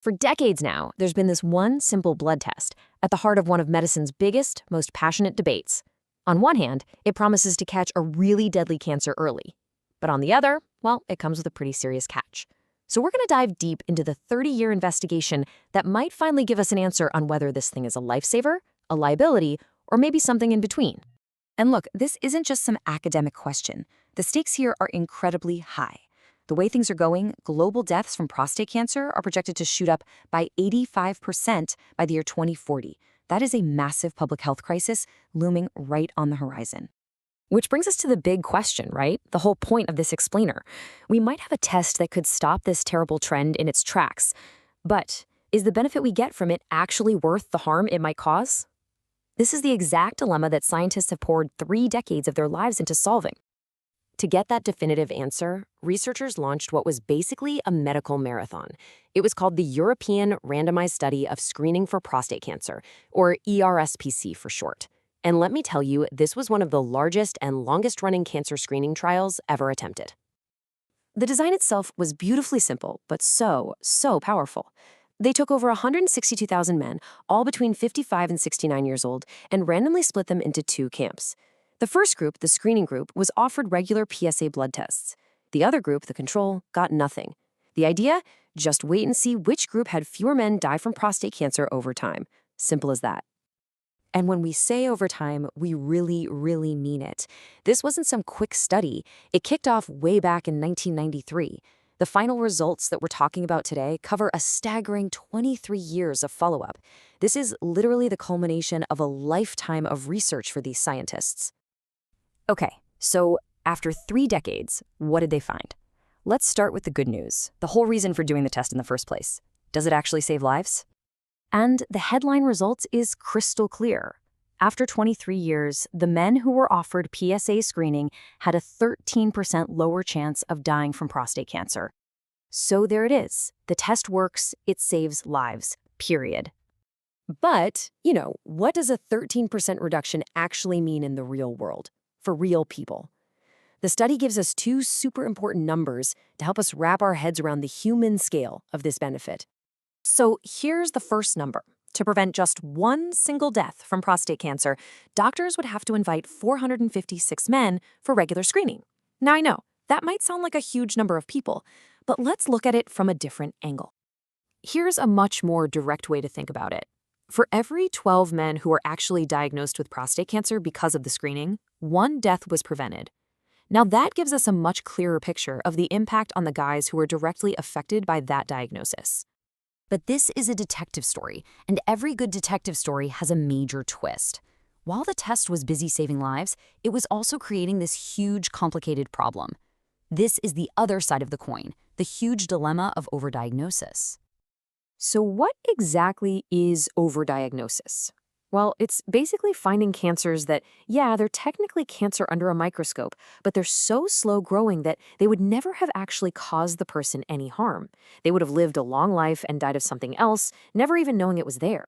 For decades now, there's been this one simple blood test at the heart of one of medicine's biggest, most passionate debates. On one hand, it promises to catch a really deadly cancer early. But on the other, well, it comes with a pretty serious catch. So we're going to dive deep into the 30-year investigation that might finally give us an answer on whether this thing is a lifesaver, a liability, or maybe something in between. And look, this isn't just some academic question. The stakes here are incredibly high. The way things are going, global deaths from prostate cancer are projected to shoot up by 85% by the year 2040. That is a massive public health crisis looming right on the horizon. Which brings us to the big question, right? The whole point of this explainer. We might have a test that could stop this terrible trend in its tracks. But is the benefit we get from it actually worth the harm it might cause? This is the exact dilemma that scientists have poured 3 decades of their lives into solving. To get that definitive answer, researchers launched what was basically a medical marathon. It was called the European Randomized Study of Screening for Prostate Cancer, or ERSPC for short. And let me tell you, this was one of the largest and longest-running cancer screening trials ever attempted. The design itself was beautifully simple, but so powerful. They took over 162,000 men, all between 55 and 69 years old, and randomly split them into 2 camps. The first group, the screening group, was offered regular PSA blood tests. The other group, the control, got nothing. The idea? Just wait and see which group had fewer men die from prostate cancer over time. Simple as that. And when we say over time, we really mean it. This wasn't some quick study. It kicked off way back in 1993. The final results that we're talking about today cover a staggering 23 years of follow-up. This is literally the culmination of a lifetime of research for these scientists. Okay, so after 3 decades, what did they find? Let's start with the good news, the whole reason for doing the test in the first place. Does it actually save lives? And the headline results is crystal clear. After 23 years, the men who were offered PSA screening had a 13% lower chance of dying from prostate cancer. So there it is. The test works, it saves lives, period. But, what does a 13% reduction actually mean in the real world, for real people? The study gives us 2 super important numbers to help us wrap our heads around the human scale of this benefit. So here's the first number. To prevent just 1 single death from prostate cancer, doctors would have to invite 456 men for regular screening. Now I know, that might sound like a huge number of people, but let's look at it from a different angle. Here's a much more direct way to think about it. For every 12 men who were actually diagnosed with prostate cancer because of the screening, 1 death was prevented. Now that gives us a much clearer picture of the impact on the guys who were directly affected by that diagnosis. But this is a detective story, and every good detective story has a major twist. While the test was busy saving lives, it was also creating this huge, complicated problem. This is the other side of the coin, the huge dilemma of overdiagnosis. So what exactly is overdiagnosis? Well, it's basically finding cancers that, they're technically cancer under a microscope, but they're so slow growing that they would never have actually caused the person any harm. They would have lived a long life and died of something else, never even knowing it was there.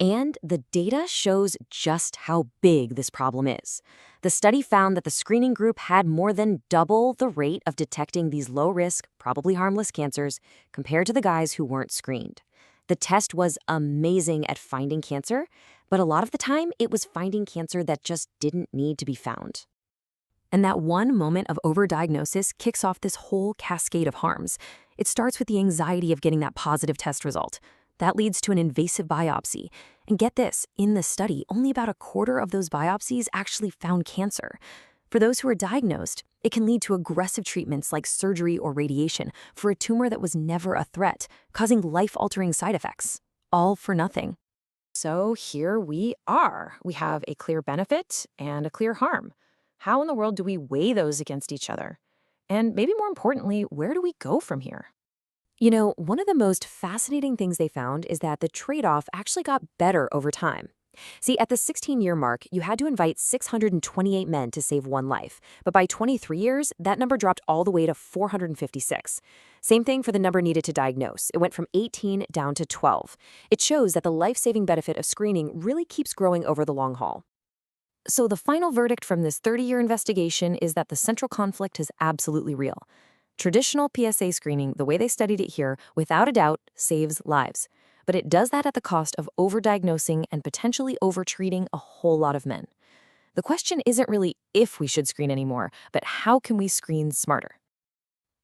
And the data shows just how big this problem is. The study found that the screening group had more than double the rate of detecting these low-risk, probably harmless cancers compared to the guys who weren't screened. The test was amazing at finding cancer, but a lot of the time it was finding cancer that just didn't need to be found. And that one moment of overdiagnosis kicks off this whole cascade of harms. It starts with the anxiety of getting that positive test result. That leads to an invasive biopsy. And get this, in the study, only about a quarter of those biopsies actually found cancer. For those who are diagnosed, it can lead to aggressive treatments like surgery or radiation for a tumor that was never a threat, causing life-altering side effects. All for nothing. So here we are. We have a clear benefit and a clear harm. How in the world do we weigh those against each other? And maybe more importantly, where do we go from here? One of the most fascinating things they found is that the trade-off actually got better over time. See, at the 16-year mark, you had to invite 628 men to save 1 life. But by 23 years, that number dropped all the way to 456. Same thing for the number needed to diagnose. It went from 18 down to 12. It shows that the life-saving benefit of screening really keeps growing over the long haul. So the final verdict from this 30-year investigation is that the central conflict is absolutely real. Traditional PSA screening, the way they studied it here, without a doubt, saves lives. But it does that at the cost of overdiagnosing and potentially overtreating a whole lot of men. The question isn't really if we should screen anymore, but how can we screen smarter?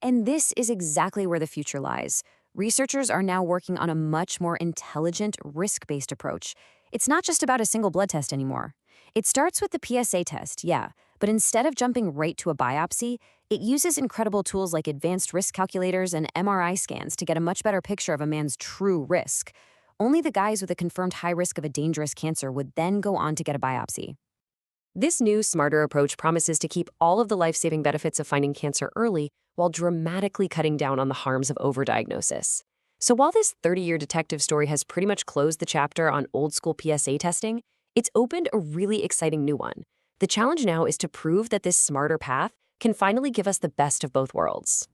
And this is exactly where the future lies. Researchers are now working on a much more intelligent, risk-based approach. It's not just about a single blood test anymore. It starts with the PSA test, yeah, but instead of jumping right to a biopsy, it uses incredible tools like advanced risk calculators and MRI scans to get a much better picture of a man's true risk. Only the guys with a confirmed high risk of a dangerous cancer would then go on to get a biopsy. This new, smarter approach promises to keep all of the life-saving benefits of finding cancer early while dramatically cutting down on the harms of overdiagnosis. So while this 30-year detective story has pretty much closed the chapter on old-school PSA testing, it's opened a really exciting new one. The challenge now is to prove that this smarter path can finally give us the best of both worlds.